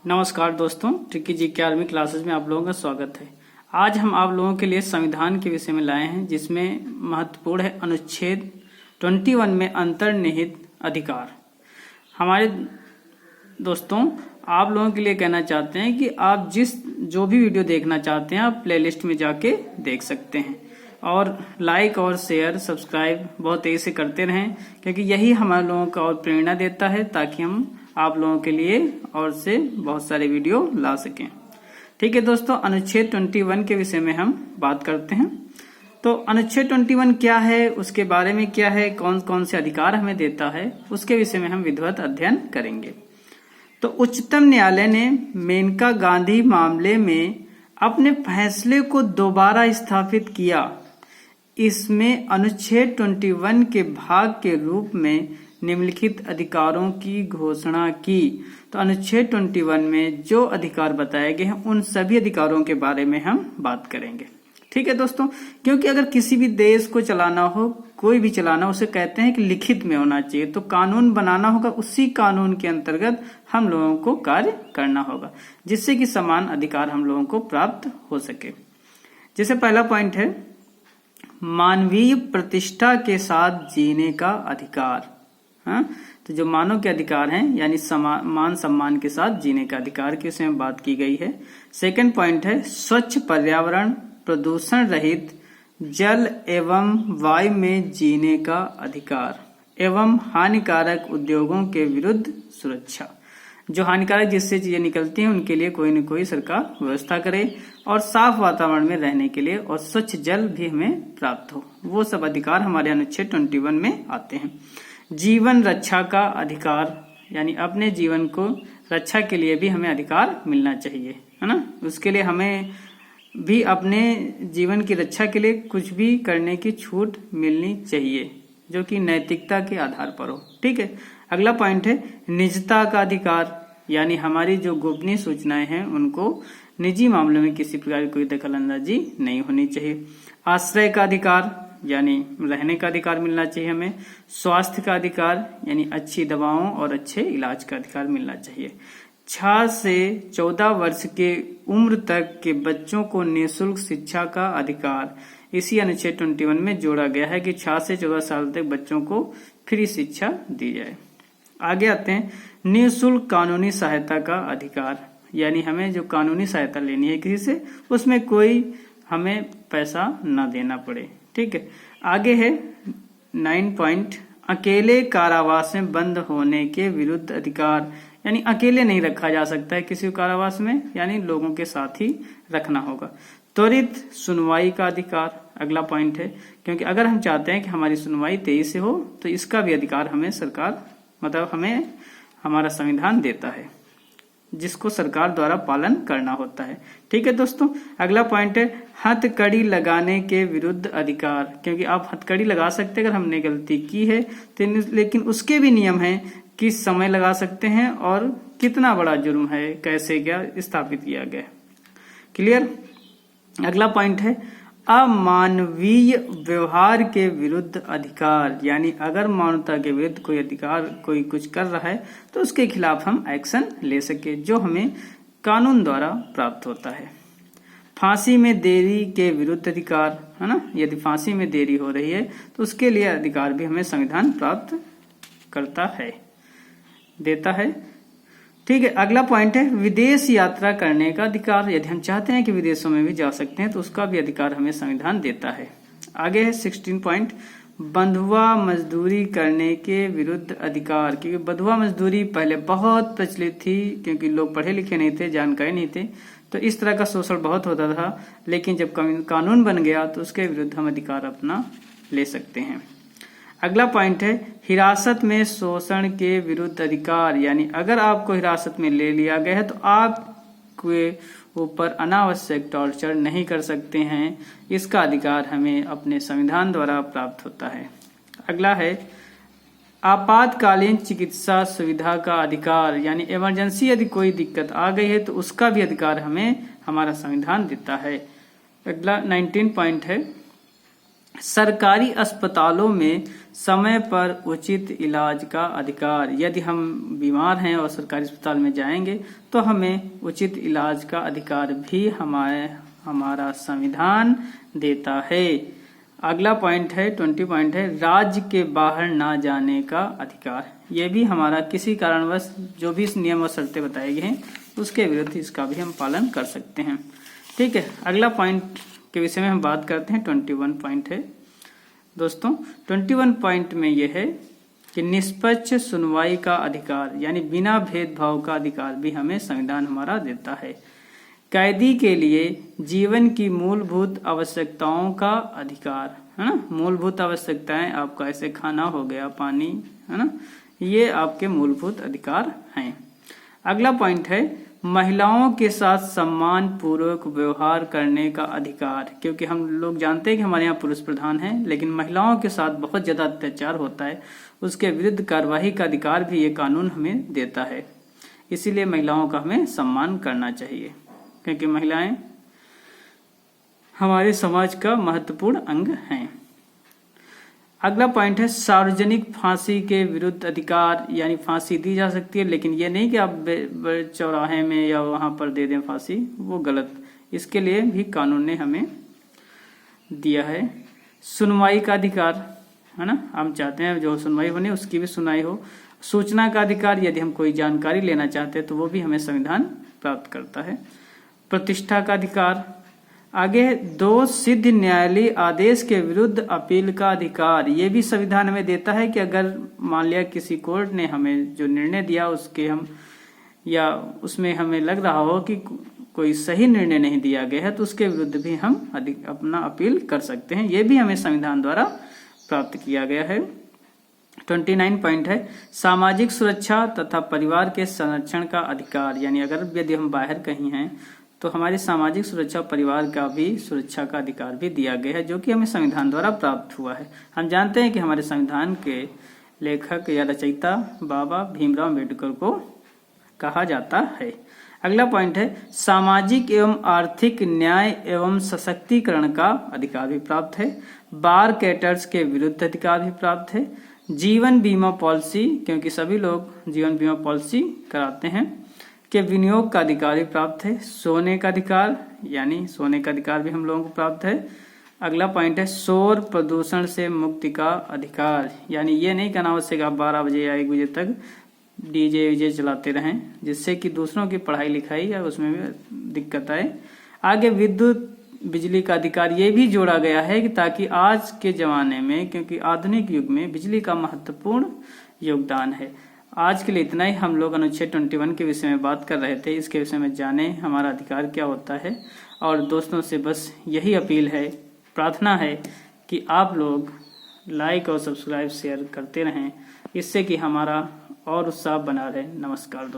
नमस्कार दोस्तों, ट्रिकी जी के आर्मी क्लासेस में आप लोगों का स्वागत है। आज हम आप लोगों के लिए संविधान के विषय में लाए हैं, जिसमें महत्वपूर्ण है अनुच्छेद 21 में अंतर्निहित अधिकार। हमारे दोस्तों, आप लोगों के लिए कहना चाहते हैं कि आप जो भी वीडियो देखना चाहते हैं आप प्लेलिस्ट में जाके देख सकते हैं, और लाइक और शेयर सब्सक्राइब बहुत तेजी से करते रहें, क्योंकि यही हमारे लोगों को और प्रेरणा देता है ताकि हम आप लोगों के लिए और से बहुत सारे वीडियो ला सकें। ठीक है दोस्तों, अनुच्छेद 21 के विषय में हम बात करते हैं। तो अनुच्छेद 21 क्या है, उसके बारे में क्या है, कौन कौन से अधिकार हमें देता है, उसके विषय में हम विधिवत अध्ययन करेंगे। तो उच्चतम न्यायालय ने मेनका गांधी मामले में अपने फैसले को दोबारा स्थापित किया। इसमें अनुच्छेद 21 के भाग के रूप में निम्नलिखित अधिकारों की घोषणा की। तो अनुच्छेद 21 में जो अधिकार बताए गए हैं उन सभी अधिकारों के बारे में हम बात करेंगे। ठीक है दोस्तों, क्योंकि अगर किसी भी देश को चलाना हो, कोई भी चलाना, उसे कहते हैं कि लिखित में होना चाहिए। तो कानून बनाना होगा, उसी कानून के अंतर्गत हम लोगों को कार्य करना होगा, जिससे कि समान अधिकार हम लोगों को प्राप्त हो सके। जैसे पहला पॉइंट है मानवीय प्रतिष्ठा के साथ जीने का अधिकार। हाँ, तो जो मानव के अधिकार हैं यानी मान सम्मान के साथ जीने का अधिकार की उसमें बात की गई है। सेकंड पॉइंट है स्वच्छ पर्यावरण, प्रदूषण रहित जल एवं वायु में जीने का अधिकार एवं हानिकारक उद्योगों के विरुद्ध सुरक्षा। जो हानिकारक जिससे चीजें निकलती हैं उनके लिए कोई न कोई सरकार व्यवस्था करे, और साफ वातावरण में रहने के लिए और स्वच्छ जल भी हमें प्राप्त हो। वो सब अधिकार हमारे अनुच्छेद 21 में आते हैं। जीवन रक्षा का अधिकार, यानी अपने जीवन को रक्षा के लिए भी हमें अधिकार मिलना चाहिए, है ना। उसके लिए हमें भी अपने जीवन की रक्षा के लिए कुछ भी करने की छूट मिलनी चाहिए, जो कि नैतिकता के आधार पर हो। ठीक है। अगला पॉइंट है निजता का अधिकार, यानी हमारी जो गोपनीय सूचनाएं हैं उनको निजी मामलों में किसी प्रकार की कोई दखल अंदाजी नहीं होनी चाहिए। आश्रय का अधिकार, यानी रहने का अधिकार मिलना चाहिए हमें। स्वास्थ्य का अधिकार, यानी अच्छी दवाओं और अच्छे इलाज का अधिकार मिलना चाहिए। 6 से 14 वर्ष के उम्र तक के बच्चों को निःशुल्क शिक्षा का अधिकार इसी अनुच्छेद 21 में जोड़ा गया है कि 6 से 14 साल तक बच्चों को फ्री शिक्षा दी जाए। आगे आते हैं निःशुल्क कानूनी सहायता का अधिकार, यानी हमें जो कानूनी सहायता लेनी है किसी से, उसमें कोई हमें पैसा न देना पड़े। ठीक है। आगे है 9 पॉइंट अकेले कारावास में बंद होने के विरुद्ध अधिकार, यानी अकेले नहीं रखा जा सकता है किसी कारावास में, यानी लोगों के साथ ही रखना होगा। त्वरित सुनवाई का अधिकार अगला पॉइंट है, क्योंकि अगर हम चाहते हैं कि हमारी सुनवाई तेजी से हो तो इसका भी अधिकार हमें सरकार हमें हमारा संविधान देता है, जिसको सरकार द्वारा पालन करना होता है। ठीक है दोस्तों। अगला पॉइंट है हथकड़ी लगाने के विरुद्ध अधिकार, क्योंकि आप हथकड़ी लगा सकते हैं अगर हमने गलती की है तो, लेकिन उसके भी नियम हैं, किस समय लगा सकते हैं और कितना बड़ा जुर्म है, कैसे क्या स्थापित किया गया। क्लियर। अगला पॉइंट है अमानवीय व्यवहार के विरुद्ध अधिकार, यानी अगर मानवता के विरुद्ध कोई अधिकार कोई कुछ कर रहा है तो उसके खिलाफ हम एक्शन ले सके, जो हमें कानून द्वारा प्राप्त होता है। फांसी में देरी के विरुद्ध अधिकार, है ना। यदि फांसी में देरी हो रही है तो उसके लिए अधिकार भी हमें संविधान प्राप्त करता है, देता है। ठीक है। अगला पॉइंट है विदेश यात्रा करने का अधिकार, यदि हम चाहते हैं कि विदेशों में भी जा सकते हैं तो उसका भी अधिकार हमें संविधान देता है। आगे है 16 पॉइंट बंधुआ मजदूरी करने के विरुद्ध अधिकार, क्योंकि बंधुआ मजदूरी पहले बहुत प्रचलित थी, क्योंकि लोग पढ़े लिखे नहीं थे, जानकारी नहीं थे, तो इस तरह का शोषण बहुत होता था। लेकिन जब कानून बन गया तो उसके विरुद्ध हम अधिकार अपना ले सकते हैं। अगला पॉइंट है हिरासत में शोषण के विरुद्ध अधिकार, यानी अगर आपको हिरासत में ले लिया गया है तो आपके ऊपर अनावश्यक टॉर्चर नहीं कर सकते हैं, इसका अधिकार हमें अपने संविधान द्वारा प्राप्त होता है। अगला है आपातकालीन चिकित्सा सुविधा का अधिकार, यानी इमरजेंसी यदि कोई दिक्कत आ गई है तो उसका भी अधिकार हमें हमारा संविधान देता है। अगला 19 पॉइंट है सरकारी अस्पतालों में समय पर उचित इलाज का अधिकार। यदि हम बीमार हैं और सरकारी अस्पताल में जाएंगे तो हमें उचित इलाज का अधिकार भी हमारा संविधान देता है। अगला पॉइंट है 20 पॉइंट है राज्य के बाहर ना जाने का अधिकार। ये भी हमारा किसी कारणवश जो भी नियम और शर्तें बताए गए हैं उसके विरुद्ध इसका भी हम पालन कर सकते हैं। ठीक है, अगला पॉइंट के विषय में हम बात करते हैं 21 पॉइंट है। दोस्तों 21 पॉइंट में यह है कि निष्पक्ष सुनवाई का अधिकार, यानी बिना भेदभाव का अधिकार भी हमें संविधान हमारा देता है। कैदी के लिए जीवन की मूलभूत आवश्यकताओं का अधिकार, है ना। मूलभूत आवश्यकताएं आपका ऐसे खाना हो गया, पानी, है ना, ये आपके मूलभूत अधिकार हैं। अगला पॉइंट है महिलाओं के साथ सम्मान पूर्वक व्यवहार करने का अधिकार। क्योंकि हम लोग जानते हैं कि हमारे यहाँ पुरुष प्रधान है, लेकिन महिलाओं के साथ बहुत ज्यादा अत्याचार होता है, उसके विरुद्ध कार्यवाही का अधिकार भी ये कानून हमें देता है। इसीलिए महिलाओं का हमें सम्मान करना चाहिए, क्योंकि महिलाएं हमारे समाज का महत्वपूर्ण अंग हैं। अगला पॉइंट है सार्वजनिक फांसी के विरुद्ध अधिकार, यानी फांसी दी जा सकती है, लेकिन ये नहीं कि आप चौराहे में या वहां पर दे दें फांसी, वो गलत। इसके लिए भी कानून ने हमें दिया है। सुनवाई का अधिकार, है ना, हम चाहते हैं जो सुनवाई होने उसकी भी सुनवाई हो। सूचना का अधिकार, यदि हम कोई जानकारी लेना चाहते हैं तो वो भी हमें संविधान प्राप्त करता है। प्रतिष्ठा का अधिकार, आगे दो सिद्ध न्यायालयीय आदेश के विरुद्ध अपील का अधिकार। ये भी संविधान हमें देता है कि अगर मान लिया किसी कोर्ट ने हमें जो निर्णय दिया उसके हम या उसमें हमें लग रहा हो कि कोई सही निर्णय नहीं दिया गया है तो उसके विरुद्ध भी हम अपना अपील कर सकते हैं। ये भी हमें संविधान द्वारा प्राप्त किया गया है। 29 पॉइंट है सामाजिक सुरक्षा तथा परिवार के संरक्षण का अधिकार, यानी अगर यदि हम बाहर कहीं हैं तो हमारी सामाजिक सुरक्षा परिवार का भी सुरक्षा का अधिकार भी दिया गया है, जो कि हमें संविधान द्वारा प्राप्त हुआ है। हम जानते हैं कि हमारे संविधान के लेखक या रचयिता बाबा भीमराव अम्बेडकर को कहा जाता है। अगला पॉइंट है सामाजिक एवं आर्थिक न्याय एवं सशक्तिकरण का अधिकार भी प्राप्त है। बार कैटर्स के विरुद्ध अधिकार भी प्राप्त है। जीवन बीमा पॉलिसी, क्योंकि सभी लोग जीवन बीमा पॉलिसी कराते हैं, के विनियोग का अधिकार भी प्राप्त है। सोने का अधिकार, यानी सोने का अधिकार भी हम लोगों को प्राप्त है। अगला पॉइंट है शोर प्रदूषण से मुक्ति का अधिकार, यानी ये नहीं कहना आवश्यक आप 12 बजे या 1 बजे तक डीजे वीजे चलाते रहें, जिससे कि दूसरों की पढ़ाई लिखाई या उसमें भी दिक्कत आए। आगे विद्युत बिजली का अधिकार ये भी जोड़ा गया है कि ताकि आज के जमाने में, क्योंकि आधुनिक युग में बिजली का महत्वपूर्ण योगदान है। आज के लिए इतना ही। हम लोग अनुच्छेद 21 के विषय में बात कर रहे थे, इसके विषय में जाने हमारा अधिकार क्या होता है। और दोस्तों से बस यही अपील है, प्रार्थना है कि आप लोग लाइक और सब्सक्राइब शेयर करते रहें, इससे कि हमारा और उत्साह बना रहे। नमस्कार दोस्तों।